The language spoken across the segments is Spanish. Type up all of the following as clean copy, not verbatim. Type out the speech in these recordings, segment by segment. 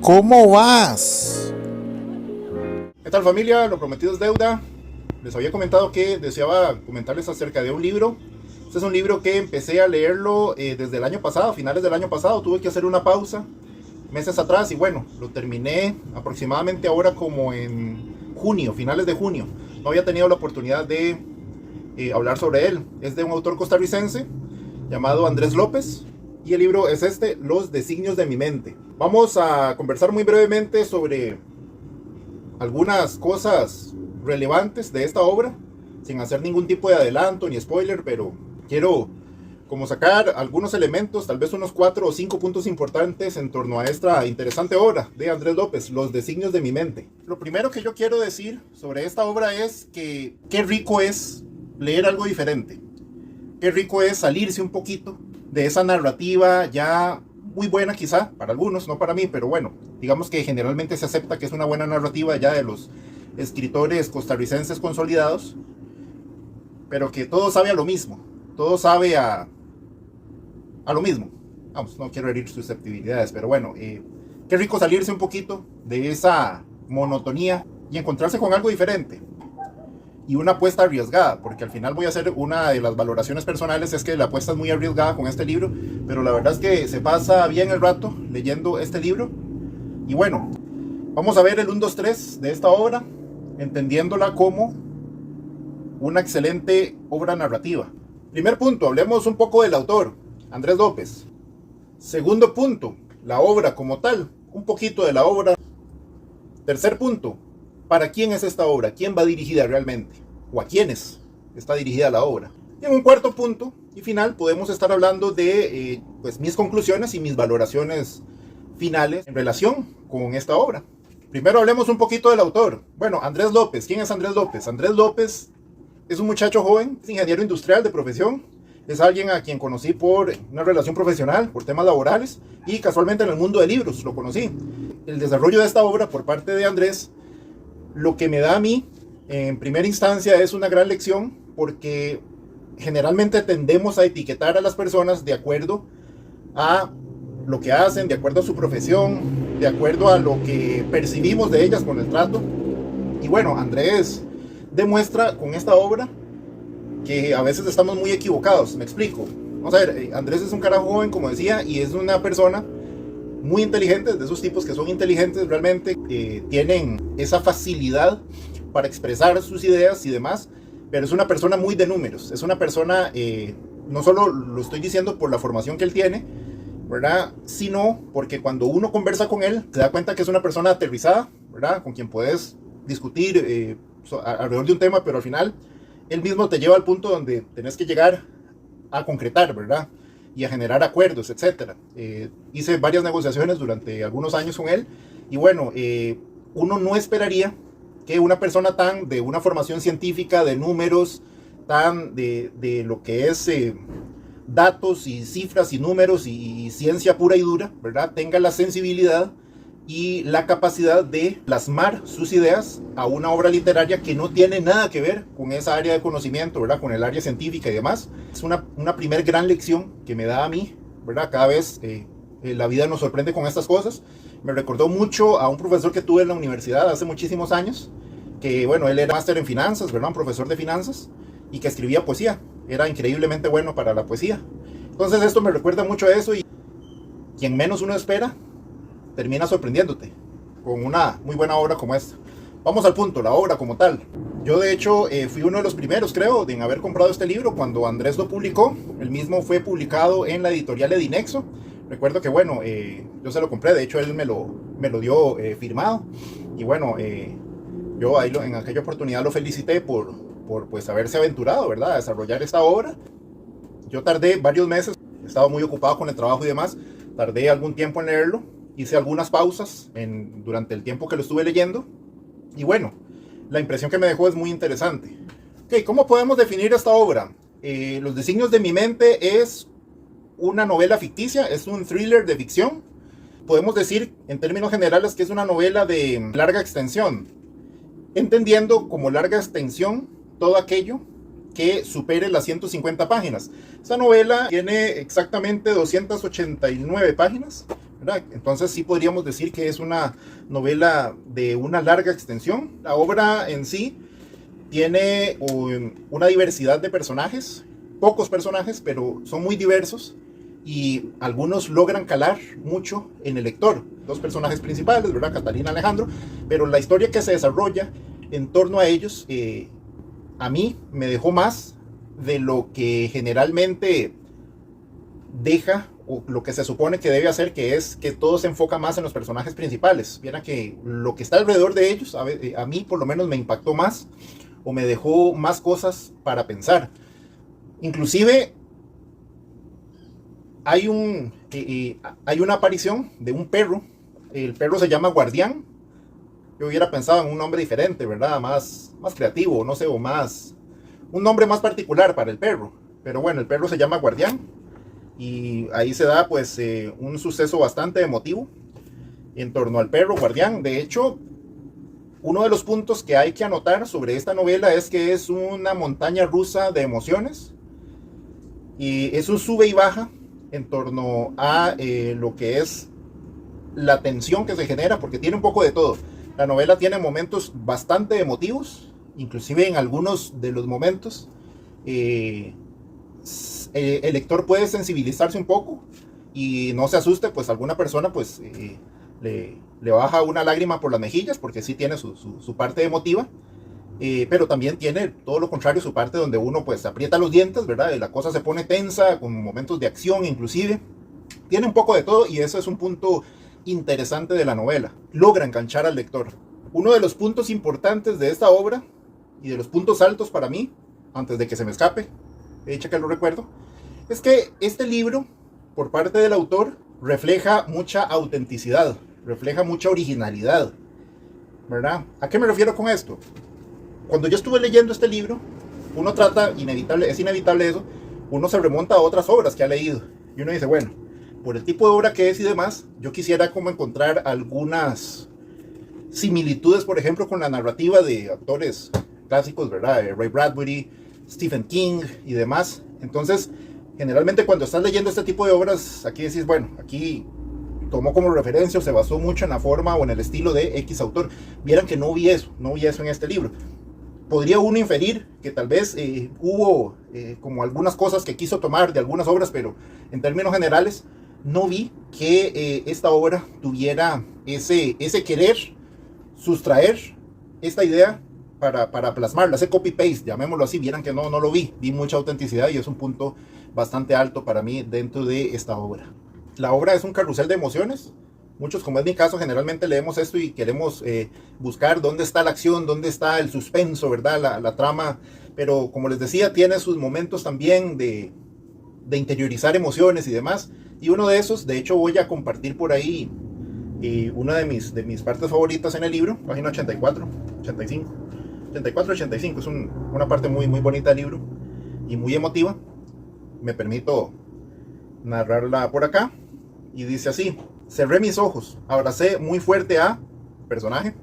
¿Cómo vas? ¿Qué tal, familia? Lo prometido es deuda. Les había comentado que deseaba comentarles acerca de un libro. Este es un libro que empecé a leerlo desde el año pasado, a finales del año pasado. Tuve que hacer una pausa meses atrás y bueno, lo terminé aproximadamente ahora como en junio, finales de junio. No había tenido la oportunidad de hablar sobre él. Es de un autor costarricense llamado Andrés López y el libro es este, Los designios de mi mente. Vamos a conversar muy brevemente sobre algunas cosas relevantes de esta obra, sin hacer ningún tipo de adelanto ni spoiler, pero quiero como sacar algunos elementos, tal vez unos 4 o 5 puntos importantes en torno a esta interesante obra de Andrés López, Los designios de mi mente. Lo primero que yo quiero decir sobre esta obra es que qué rico es leer algo diferente. Qué rico es salirse un poquito de esa narrativa ya muy buena quizá para algunos, no para mí, pero bueno, digamos que generalmente se acepta que es una buena narrativa ya de los escritores costarricenses consolidados, pero que todo sabe a lo mismo, todo sabe a lo mismo. Vamos, no quiero herir susceptibilidades, pero bueno, qué rico salirse un poquito de esa monotonía y encontrarse con algo diferente. Y una apuesta arriesgada, porque al final voy a hacer una de las valoraciones personales, es que la apuesta es muy arriesgada con este libro, pero la verdad es que se pasa bien el rato leyendo este libro. Y bueno, vamos a ver el 1, 2, 3 de esta obra, entendiéndola como una excelente obra narrativa. Primer punto, hablemos un poco del autor, Andrés López. Segundo punto, la obra como tal, un poquito de la obra. Tercer punto, ¿para quién es esta obra? ¿Quién va dirigida realmente? ¿O a quiénes está dirigida la obra? Y en un cuarto punto y final podemos estar hablando de pues mis conclusiones y mis valoraciones finales en relación con esta obra. Primero hablemos un poquito del autor. Bueno, Andrés López. ¿Quién es Andrés López? Andrés López es un muchacho joven, es ingeniero industrial de profesión. Es alguien a quien conocí por una relación profesional, por temas laborales, y casualmente en el mundo de libros lo conocí. El desarrollo de esta obra por parte de Andrés, lo que me da a mí, en primera instancia, es una gran lección, porque generalmente tendemos a etiquetar a las personas de acuerdo a lo que hacen, de acuerdo a su profesión, de acuerdo a lo que percibimos de ellas con el trato. Y bueno, Andrés demuestra con esta obra que a veces estamos muy equivocados. Me explico. Vamos a ver, Andrés es un carajo joven, como decía, y es una persona muy inteligente, de esos tipos que son inteligentes realmente, tienen esa facilidad para expresar sus ideas y demás, pero es una persona muy de números, es una persona, no solo lo estoy diciendo por la formación que él tiene, ¿verdad? Sino porque cuando uno conversa con él, se da cuenta que es una persona aterrizada, ¿verdad? Con quien puedes discutir alrededor de un tema, pero al final él mismo te lleva al punto donde tenés que llegar a concretar, ¿verdad? Y a generar acuerdos, etc. Hice varias negociaciones durante algunos años con él, y bueno, uno no esperaría que una persona tan de una formación científica, de números, tan de lo que es datos y cifras y números y ciencia pura y dura, ¿verdad? Tenga la sensibilidad y la capacidad de plasmar sus ideas a una obra literaria que no tiene nada que ver con esa área de conocimiento, ¿verdad? Con el área científica y demás. Es una primer gran lección que me da a mí, ¿verdad? Cada vez la vida nos sorprende con estas cosas. Me recordó mucho a un profesor que tuve en la universidad hace muchísimos años, que bueno, él era máster en finanzas, ¿verdad? Un profesor de finanzas, y que escribía poesía. Era increíblemente bueno para la poesía. Entonces esto me recuerda mucho a eso, y quien menos uno espera termina sorprendiéndote con una muy buena obra como esta. Vamos al punto, la obra como tal. Yo de hecho fui uno de los primeros, creo, en haber comprado este libro cuando Andrés lo publicó. El mismo fue publicado en la editorial Edinexo. Recuerdo que bueno, yo se lo compré, de hecho él me lo dio firmado. Y bueno, yo ahí en aquella oportunidad lo felicité por pues haberse aventurado, ¿verdad?, a desarrollar esta obra. Yo tardé varios meses, estaba muy ocupado con el trabajo y demás. Tardé algún tiempo en leerlo. Hice algunas pausas durante el tiempo que lo estuve leyendo. Y bueno, la impresión que me dejó es muy interesante. Ok, ¿cómo podemos definir esta obra? Los designios de mi mente es una novela ficticia, es un thriller de ficción. Podemos decir en términos generales que es una novela de larga extensión, entendiendo como larga extensión todo aquello que supere las 150 páginas. Esta novela tiene exactamente 289 páginas, ¿verdad? Entonces sí podríamos decir que es una novela de una larga extensión. La obra en sí tiene una diversidad de personajes, pocos personajes, pero son muy diversos y algunos logran calar mucho en el lector. Dos personajes principales, ¿verdad? Catalina y Alejandro, pero la historia que se desarrolla en torno a ellos, a mí me dejó más de lo que generalmente deja o lo que se supone que debe hacer, que es que todo se enfoca más en los personajes principales. Vieran que lo que está alrededor de ellos, a mí por lo menos me impactó más o me dejó más cosas para pensar. Inclusive hay una aparición de un perro. El perro se llama Guardián. Yo hubiera pensado en un nombre diferente, ¿verdad? Más creativo, no sé, o un nombre más particular para el perro. Pero bueno, el perro se llama Guardián. Y ahí se da pues un suceso bastante emotivo en torno al perro Guardián. De hecho, uno de los puntos que hay que anotar sobre esta novela es que es una montaña rusa de emociones. Y es un sube y baja en torno a lo que es la tensión que se genera, porque tiene un poco de todo. La novela tiene momentos bastante emotivos, inclusive en algunos de los momentos el lector puede sensibilizarse un poco y no se asuste, pues alguna persona pues le baja una lágrima por las mejillas, porque sí tiene su parte emotiva. Pero también tiene todo lo contrario, su parte donde uno pues aprieta los dientes, ¿verdad? Y la cosa se pone tensa, con momentos de acción inclusive. Tiene un poco de todo y eso es un punto interesante de la novela. Logra enganchar al lector. Uno de los puntos importantes de esta obra y de los puntos altos para mí, antes de que se me escape, de hecho que lo recuerdo, es que este libro, por parte del autor, refleja mucha autenticidad, refleja mucha originalidad, ¿verdad? ¿A qué me refiero con esto? Cuando yo estuve leyendo este libro, uno trata, es inevitable eso, uno se remonta a otras obras que ha leído. Y uno dice, bueno, por el tipo de obra que es y demás, yo quisiera como encontrar algunas similitudes, por ejemplo, con la narrativa de autores clásicos, ¿verdad? Ray Bradbury, Stephen King y demás. Entonces, generalmente cuando estás leyendo este tipo de obras, aquí decís, bueno, aquí tomó como referencia o se basó mucho en la forma o en el estilo de X autor. Vieran que no vi eso en este libro. Podría uno inferir que tal vez hubo como algunas cosas que quiso tomar de algunas obras, pero en términos generales no vi que esta obra tuviera ese querer sustraer esta idea para plasmarla, ese copy-paste, llamémoslo así. Vieran que no lo vi mucha autenticidad y es un punto bastante alto para mí dentro de esta obra. La obra es un carrusel de emociones. Muchos, como es mi caso, generalmente leemos esto y queremos buscar dónde está la acción, dónde está el suspenso, ¿verdad? La trama. Pero como les decía, tiene sus momentos también de interiorizar emociones y demás. Y uno de esos, de hecho, voy a compartir por ahí una de mis partes favoritas en el libro, página 84, 85. 84, 85, es una parte muy bonita del libro y muy emotiva. Me permito narrarla por acá. Y dice así: cerré mis ojos, abracé muy fuerte a personaje.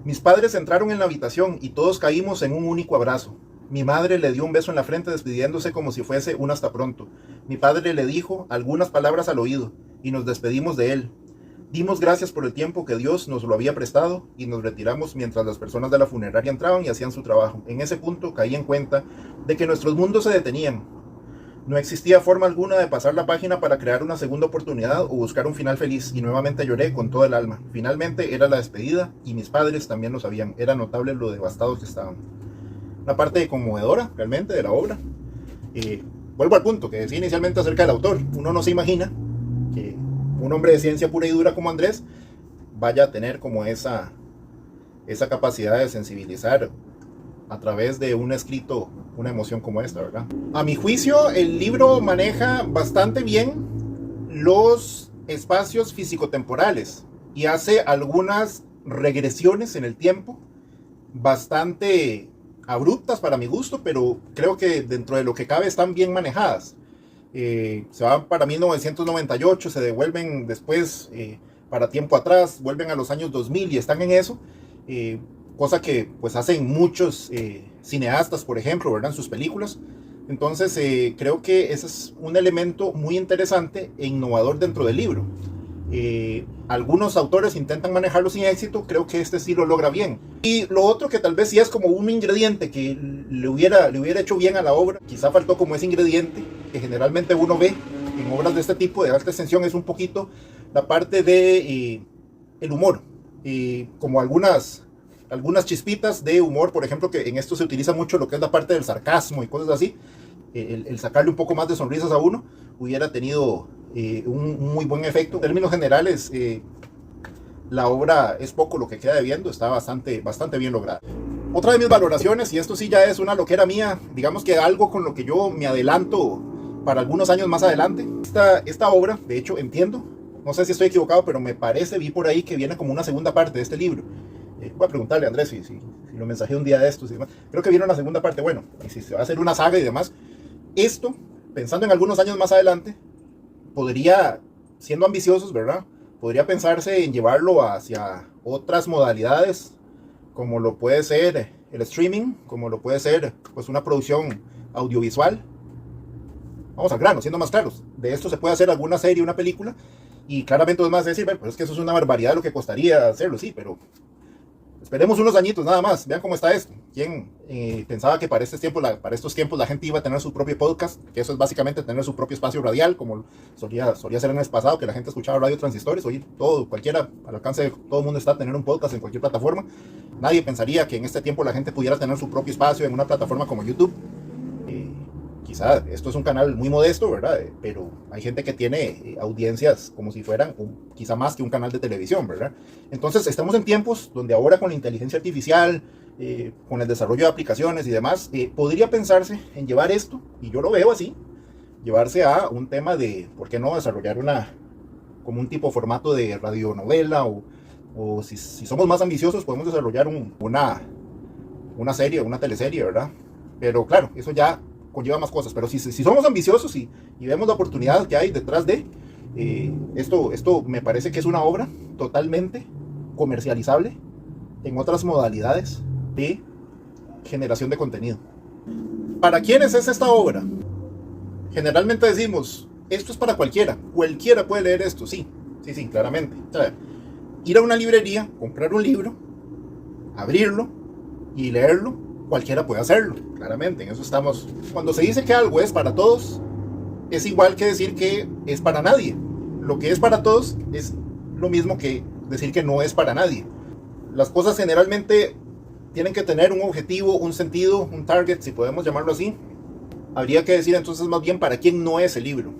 Mis padres entraron en la habitación y todos caímos en un único abrazo. Mi madre le dio un beso en la frente despidiéndose como si fuese un hasta pronto. Mi padre le dijo algunas palabras al oído y nos despedimos de él. Dimos gracias por el tiempo que Dios nos lo había prestado y nos retiramos mientras las personas de la funeraria entraban y hacían su trabajo. En ese punto caí en cuenta de que nuestros mundos se detenían. No existía forma alguna de pasar la página para crear una segunda oportunidad o buscar un final feliz, y nuevamente lloré con todo el alma. Finalmente era la despedida y mis padres también lo sabían. Era notable lo devastados que estaban. Una parte conmovedora realmente de la obra. Vuelvo al punto que decía inicialmente acerca del autor. Uno no se imagina que un hombre de ciencia pura y dura como Andrés vaya a tener como esa capacidad de sensibilizar a través de un escrito una emoción como esta, ¿verdad? A mi juicio, el libro maneja bastante bien los espacios físico-temporales y hace algunas regresiones en el tiempo bastante abruptas para mi gusto, pero creo que dentro de lo que cabe están bien manejadas. Se van para 1998, se devuelven después para tiempo atrás, vuelven a los años 2000 y están en eso. Cosa que pues hacen muchos cineastas, por ejemplo, ¿verdad? En sus películas. Entonces creo que ese es un elemento muy interesante e innovador dentro del libro. Algunos autores intentan manejarlo sin éxito, creo que este sí lo logra bien. Y lo otro que tal vez sí es como un ingrediente que le hubiera hecho bien a la obra, quizá faltó como ese ingrediente que generalmente uno ve en obras de este tipo, de alta extensión, es un poquito la parte de el humor, como algunas chispitas de humor, por ejemplo, que en esto se utiliza mucho lo que es la parte del sarcasmo y cosas así. El sacarle un poco más de sonrisas a uno hubiera tenido un muy buen efecto. En términos generales, la obra es poco lo que queda debiendo, está bastante bien lograda. Otra de mis valoraciones, y esto sí ya es una loquera mía, digamos que algo con lo que yo me adelanto para algunos años más adelante, esta obra, de hecho entiendo, no sé si estoy equivocado, pero me parece, vi por ahí que viene como una segunda parte de este libro. Voy a preguntarle a Andrés si lo mensajé un día de estos y demás. Creo que viene una segunda parte, bueno, y si se va a hacer una saga y demás. Esto, pensando en algunos años más adelante, podría, siendo ambiciosos, ¿verdad? Podría pensarse en llevarlo hacia otras modalidades, como lo puede ser el streaming, como lo puede ser pues una producción audiovisual. Vamos al grano, siendo más claros. De esto se puede hacer alguna serie, una película, y claramente es más decir, bueno, pues es que eso es una barbaridad lo que costaría hacerlo, sí, pero esperemos unos añitos nada más, vean cómo está esto. ¿Quién pensaba que para estos tiempos la gente iba a tener su propio podcast? Que eso es básicamente tener su propio espacio radial, como solía ser en el pasado, que la gente escuchaba radio transistores. Hoy cualquiera, al alcance de todo el mundo está tener un podcast en cualquier plataforma. Nadie pensaría que en este tiempo la gente pudiera tener su propio espacio en una plataforma como YouTube. Quizá esto es un canal muy modesto, ¿verdad? Pero hay gente que tiene audiencias como si fueran quizá más que un canal de televisión, ¿verdad? Entonces estamos en tiempos donde ahora con la inteligencia artificial, con el desarrollo de aplicaciones y demás, podría pensarse en llevar esto, y yo lo veo así, llevarse a un tema de, ¿por qué no desarrollar como un tipo formato de radionovela o si somos más ambiciosos podemos desarrollar una serie, una teleserie, ¿verdad? Pero claro, eso ya conlleva más cosas, pero si somos ambiciosos y vemos la oportunidad que hay detrás de esto me parece que es una obra totalmente comercializable en otras modalidades de generación de contenido. ¿Para quiénes es esta obra? Generalmente decimos, esto es para cualquiera puede leer esto, sí, claramente. O sea, ir a una librería, comprar un libro, abrirlo y leerlo, cualquiera puede hacerlo, claramente, en eso estamos. Cuando se dice que algo es para todos, es igual que decir que es para nadie. Lo que es para todos es lo mismo que decir que no es para nadie. Las cosas generalmente tienen que tener un objetivo, un sentido, un target, si podemos llamarlo así. Habría que decir entonces más bien para quién no es el libro.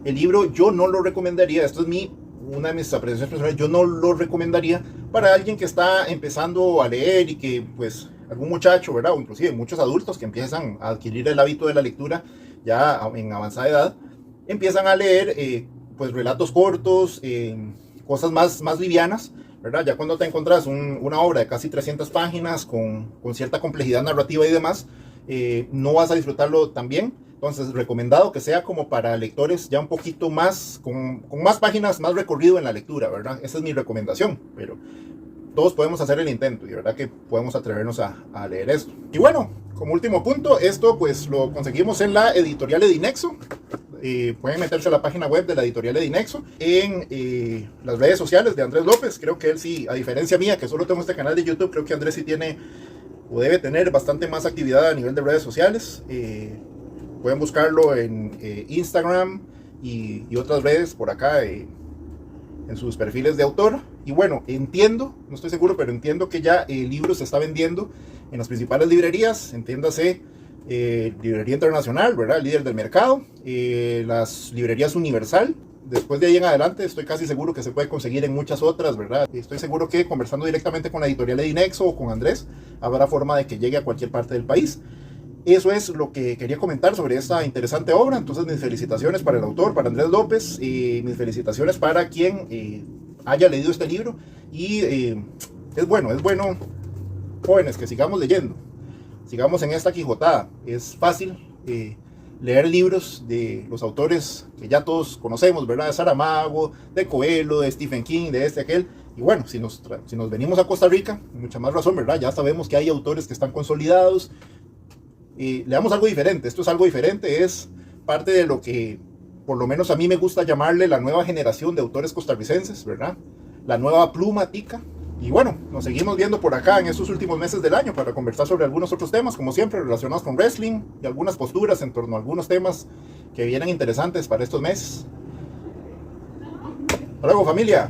El libro yo no lo recomendaría, esto es una de mis apreciaciones personales, yo no lo recomendaría para alguien que está empezando a leer y que pues algún muchacho, ¿verdad? O inclusive muchos adultos que empiezan a adquirir el hábito de la lectura ya en avanzada edad, empiezan a leer pues relatos cortos, cosas más livianas, ¿verdad? Ya cuando te encuentras una obra de casi 300 páginas con cierta complejidad narrativa y demás, no vas a disfrutarlo tan bien. Entonces, recomendado que sea como para lectores ya un poquito más, con más páginas, más recorrido en la lectura, ¿verdad? Esa es mi recomendación, pero todos podemos hacer el intento y de verdad que podemos atrevernos a leer esto. Y bueno, como último punto, esto pues lo conseguimos en la editorial Edinexo. Pueden meterse a la página web de la editorial Edinexo, en las redes sociales de Andrés López. Creo que él sí, a diferencia mía, que solo tengo este canal de YouTube, creo que Andrés sí tiene o debe tener bastante más actividad a nivel de redes sociales. Pueden buscarlo en Instagram y otras redes por acá en sus perfiles de autor. Y bueno, entiendo, no estoy seguro, pero entiendo que ya el libro se está vendiendo en las principales librerías, entiéndase Librería Internacional, ¿verdad? El líder del mercado, las librerías Universal. Después de ahí en adelante estoy casi seguro que se puede conseguir en muchas otras, ¿verdad? Estoy seguro que conversando directamente con la editorial Edinexo o con Andrés, habrá forma de que llegue a cualquier parte del país. Eso es lo que quería comentar sobre esta interesante obra. Entonces mis felicitaciones para el autor, para Andrés López, y mis felicitaciones para quien haya leído este libro. Y es bueno, jóvenes, que sigamos leyendo, sigamos en esta quijotada. Es fácil leer libros de los autores que ya todos conocemos, ¿verdad? De Saramago, de Coelho, de Stephen King, de aquel. Y bueno, si nos venimos a Costa Rica, mucha más razón, ¿verdad? Ya sabemos que hay autores que están consolidados. Leamos algo diferente. Esto es algo diferente, es parte de lo que por lo menos a mí me gusta llamarle la nueva generación de autores costarricenses, ¿verdad? La nueva pluma tica. Y bueno, nos seguimos viendo por acá en estos últimos meses del año para conversar sobre algunos otros temas, como siempre, relacionados con wrestling y algunas posturas en torno a algunos temas que vienen interesantes para estos meses. Hasta luego, familia.